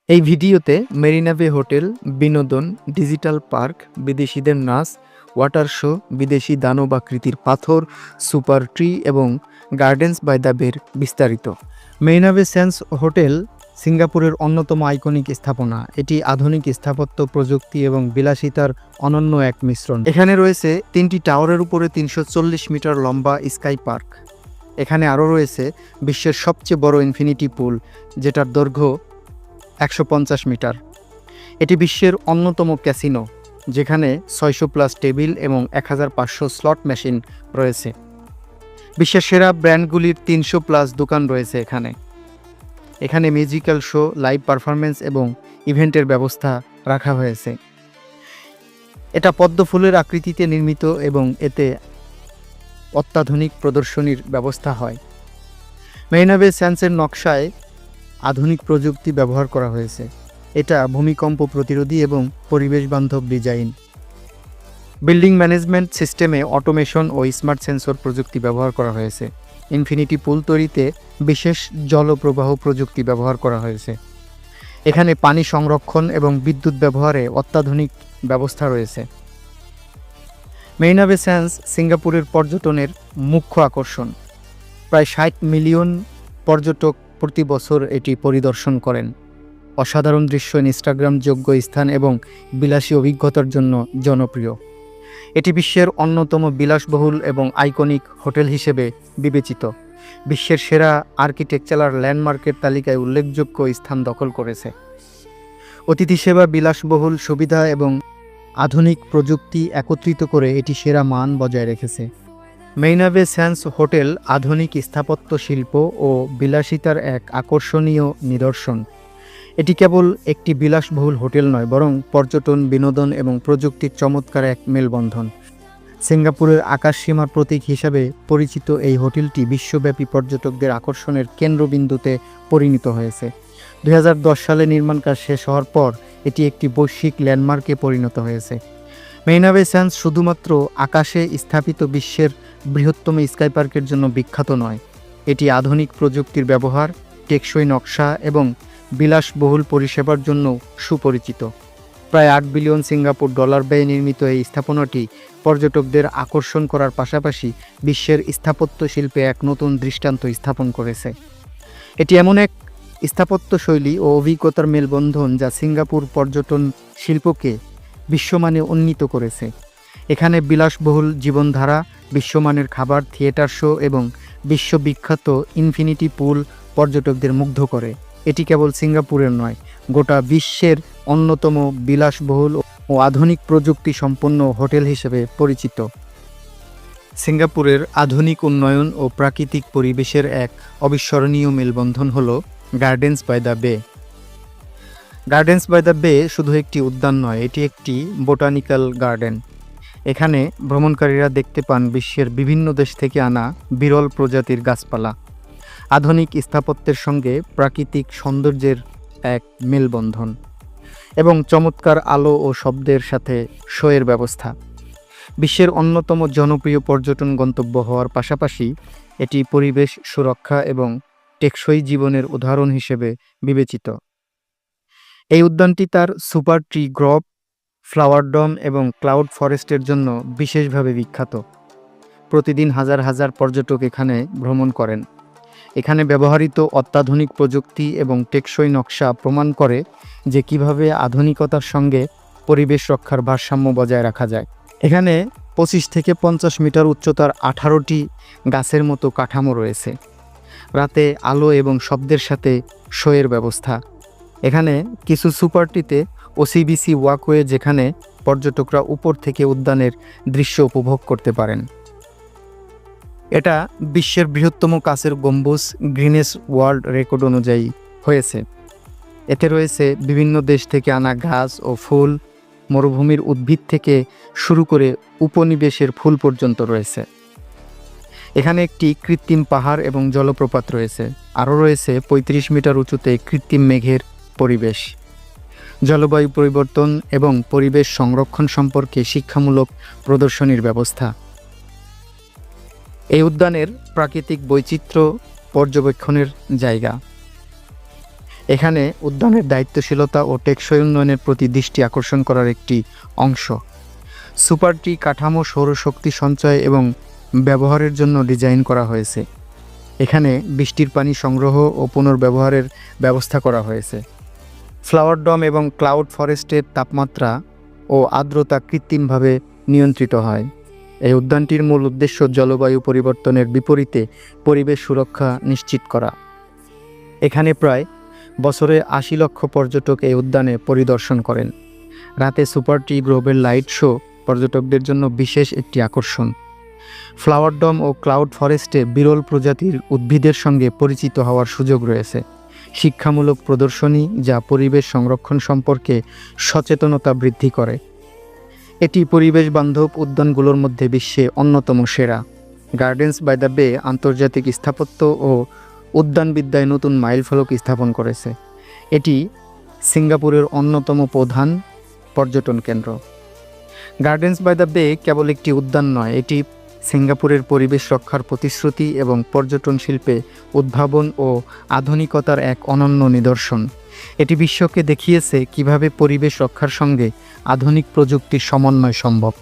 এই ভিডিওতে মেরিনা বে হোটেল, বিনোদন, ডিজিটাল পার্ক, বিদেশিদের নাচ, ওয়াটার শো, বিদেশি দানবাকৃতির পাথর, সুপার ট্রি এবং গার্ডেন্স বাই দ্য বের বিস্তারিত। মেরিনা বে স্যান্ডস হোটেল সিঙ্গাপুরের অন্যতম আইকনিক স্থাপনা। এটি আধুনিক স্থাপত্য, প্রযুক্তি এবং বিলাসিতার অনন্য এক মিশ্রণ। এখানে রয়েছে 3টি টাওয়ারের উপরে 340 মিটার লম্বা স্কাই পার্ক। এখানে আরও রয়েছে বিশ্বের সবচেয়ে বড় ইনফিনিটি পুল, যেটার দৈর্ঘ্য 150 মিটার। এটি বিশ্বের অন্যতম ক্যাসিনো, যেখানে 600+ টেবিল এবং 1500 স্লট মেশিন রয়েছে। বিশ্বের সেরা ব্র্যান্ডগুলির 300+ দোকান রয়েছে এখানে মিউজিক্যাল শো, লাইভ পারফরমেন্স এবং ইভেন্টের ব্যবস্থা রাখা হয়েছে। এটা পদ্ম ফুলের আকৃতিতে নির্মিত এবং এতে অত্যাধুনিক প্রদর্শনীর ব্যবস্থা হয়। মেরিনা বে স্যান্ডসের নকশায় আধুনিক প্রযুক্তি ব্যবহার করা হয়েছে। এটা ভূমিকম্প প্রতিরোধী এবং পরিবেশ বান্ধব ডিজাইন। বিল্ডিং ম্যানেজমেন্ট সিস্টেমে অটোমেশন ও স্মার্ট সেন্সর প্রযুক্তি ব্যবহার করা হয়েছে। ইনফিনিটি পুল তৈরিতে বিশেষ জলপ্রবাহ প্রযুক্তি ব্যবহার করা হয়েছে। এখানে পানি সংরক্ষণ এবং বিদ্যুৎ ব্যবহারে অত্যাধুনিক ব্যবস্থা রয়েছে। মেরিনা বে স্যান্ডস সিঙ্গাপুরের পর্যটনের মুখ্য আকর্ষণ। প্রায় 60 মিলিয়ন পর্যটক প্রতি বছর এটি পরিদর্শন করেন। অসাধারণ দৃশ্য, ইনস্টাগ্রামযোগ্য স্থান এবং বিলাসী অভিজ্ঞতার জন্য জনপ্রিয়। এটি বিশ্বের অন্যতম বিলাসবহুল এবং আইকনিক হোটেল হিসেবে বিবেচিত। বিশ্বের সেরা আর্কিটেকচারাল ল্যান্ডমার্কের তালিকায় উল্লেখযোগ্য স্থান দখল করেছে। অতিথি সেবা, বিলাসবহুল সুবিধা এবং আধুনিক প্রযুক্তি একত্রিত করে এটি সেরা মান বজায় রেখেছে। মেরিনা বে স্যান্ডস হোটেল আধুনিক স্থাপত্য শিল্প ও বিলাসিতার এক আকর্ষণীয় নিদর্শন। এটি কেবল একটি বিলাসবহুল হোটেল নয়, বরং পর্যটন, বিনোদন এবং প্রযুক্তির চমৎকার এক মেলবন্ধন। সিঙ্গাপুরের আকাশসীমার প্রতীক হিসাবে পরিচিত এই হোটেলটি বিশ্বব্যাপী পর্যটকদের আকর্ষণের কেন্দ্রবিন্দুতে পরিণত হয়েছে। 2010 সালে নির্মাণ কাজ শেষ হওয়ার পর এটি একটি বৈশ্বিক ল্যান্ডমার্কে পরিণত হয়েছে। মেরিনা বে স্যান্ডস শুধুমাত্র আকাশে স্থাপিত বিশ্বের বৃহত্তম স্কাই পার্কের জন্য বিখ্যাত নয়, এটি আধুনিক প্রযুক্তির ব্যবহার, টেকসই নকশা এবং বিলাসবহুল পরিষেবার জন্য সুপরিচিত। প্রায় 8 বিলিয়ন সিঙ্গাপুর ডলার ব্যয়ে নির্মিত এই স্থাপনাটি পর্যটকদের আকর্ষণ করার পাশাপাশি বিশ্বের স্থাপত্য শিল্পে এক নতুন দৃষ্টান্ত স্থাপন করেছে। এটি এমন এক স্থাপত্য শৈলী ও অভিজ্ঞতার মেলবন্ধন যা সিঙ্গাপুর পর্যটন শিল্পকে বিশ্বমানে উন্নীত করেছে। এখানে বিলাসবহুল জীবনধারা, বিশ্বমানের খাবার, থিয়েটার শো এবং বিশ্ববিখ্যাত ইনফিনিটি পুল পর্যটকদের মুগ্ধ করে। এটি কেবল সিঙ্গাপুরের নয়, গোটা বিশ্বের অন্যতম বিলাসবহুল ও আধুনিক প্রযুক্তি সম্পন্ন হোটেল হিসেবে পরিচিত। সিঙ্গাপুরের আধুনিক উন্নয়ন ও প্রাকৃতিক পরিবেশের এক অবিস্মরণীয় মেলবন্ধন হল গার্ডেন্স বাই দ্য বে। গার্ডেন্স বাই দ্য বে শুধু একটি উদ্যান নয়, এটি একটি বোটানিক্যাল গার্ডেন। এখানে ভ্রমণকারীরা দেখতে পান বিশ্বের বিভিন্ন দেশ থেকে আনা বিরল প্রজাতির গাছপালা, আধুনিক স্থাপত্যের সঙ্গে প্রাকৃতিক সৌন্দর্যের এক মেলবন্ধন এবং চমৎকার আলো ও শব্দের সাথে শোয়ের ব্যবস্থা। বিশ্বের অন্যতম জনপ্রিয় পর্যটন গন্তব্য হওয়ার পাশাপাশি এটি পরিবেশ সুরক্ষা এবং টেকসই জীবনের উদাহরণ হিসেবে বিবেচিত। এই উদ্যানটি তার সুপার ট্রি গ্রোভ, ফ্লাওয়ার ডোম এবং ক্লাউড ফরেস্টের জন্য বিশেষভাবে বিখ্যাত। প্রতিদিন হাজার হাজার পর্যটক এখানে ভ্রমণ করেন। এখানে ব্যবহৃত অত্যাধুনিক প্রযুক্তি এবং টেকসই নকশা প্রমাণ করে যে কিভাবে আধুনিকতার সঙ্গে পরিবেশ রক্ষার ভারসাম্য বজায় রাখা যায়। এখানে 25 থেকে 50 মিটার উচ্চতার 18টি গাছের মতো কাঠামো রয়েছে। রাতে আলো এবং শব্দের সাথে শোয়ের ব্যবস্থা। এখানে কিছু সুপারটিতে ওসিবিসি ওয়াকওয়ে, যেখানে পর্যটকরা উপর থেকে উদ্যানের দৃশ্য উপভোগ করতে পারেন। এটা বিশ্বের বৃহত্তম কাচের গম্বুজ গিনেস ওয়ার্ল্ড রেকর্ড অনুযায়ী হয়েছে। এতে রয়েছে বিভিন্ন দেশ থেকে আনা গাছ ও ফুল, মরুভূমির উদ্ভিদ থেকে শুরু করে উপনিবেশের ফুল পর্যন্ত রয়েছে। এখানে একটি কৃত্রিম পাহাড় এবং জলপ্রপাত রয়েছে। আরও রয়েছে 35 মিটার উঁচুতে কৃত্রিম মেঘের পরিবেশ। জলবায়ু পরিবর্তন এবং পরিবেশ সংরক্ষণ সম্পর্কে শিক্ষামূলক প্রদর্শনীর ব্যবস্থা। এই উদ্যানের প্রাকৃতিক বৈচিত্র্য পর্যবেক্ষণের জায়গা। এখানে উদ্যানের দায়িত্বশীলতা ও টেকসই উন্নয়নের প্রতি দৃষ্টি আকর্ষণ করার একটি অংশ। সুপার ট্রি কাঠামো সৌরশক্তি সঞ্চয় এবং ব্যবহারের জন্য ডিজাইন করা হয়েছে। এখানে বৃষ্টির পানি সংগ্রহ ও পুনর্ব্যবহারের ব্যবস্থা করা হয়েছে। ফ্লাওয়ার ডম এবং ক্লাউড ফরেস্টের তাপমাত্রা ও আর্দ্রতা কৃত্রিমভাবে নিয়ন্ত্রিত হয়। এই উদ্যানটির মূল উদ্দেশ্য জলবায়ু পরিবর্তনের বিপরীতে পরিবেশ সুরক্ষা নিশ্চিত করা। এখানে প্রায় বছরে ৮০ লক্ষ পর্যটক এই উদ্যানে পরিদর্শন করেন। রাতে সুপার ট্রি গ্রোভের লাইট শো পর্যটকদের জন্য বিশেষ একটি আকর্ষণ। ফ্লাওয়ার ডম ও ক্লাউড ফরেস্টে বিরল প্রজাতির উদ্ভিদের সঙ্গে পরিচিত হওয়ার সুযোগ রয়েছে। শিক্ষামূলক প্রদর্শনী যা পরিবেশ সংরক্ষণ সম্পর্কে সচেতনতা বৃদ্ধি করে। এটি পরিবেশ বান্ধব উদ্যানগুলোর মধ্যে বিশ্বে অন্যতম সেরা। গার্ডেন্স বাই দ্য বে আন্তর্জাতিক স্থাপত্য ও উদ্যানবিদ্যায় নতুন মাইলফলক স্থাপন করেছে। এটি সিঙ্গাপুরের অন্যতম প্রধান পর্যটন কেন্দ্র। গার্ডেন্স বাই দ্য বে কেবল একটি উদ্যান নয়, এটি সিঙ্গাপুরের পরিবেশ রক্ষার প্রতিশ্রুতি এবং পর্যটন শিল্পে উদ্ভাবন ও আধুনিকতার এক অনন্য নিদর্শন। এটি বিশ্বকে দেখিয়েছে কিভাবে পরিবেশ রক্ষার সঙ্গে আধুনিক প্রযুক্তির সমন্বয় সম্ভব।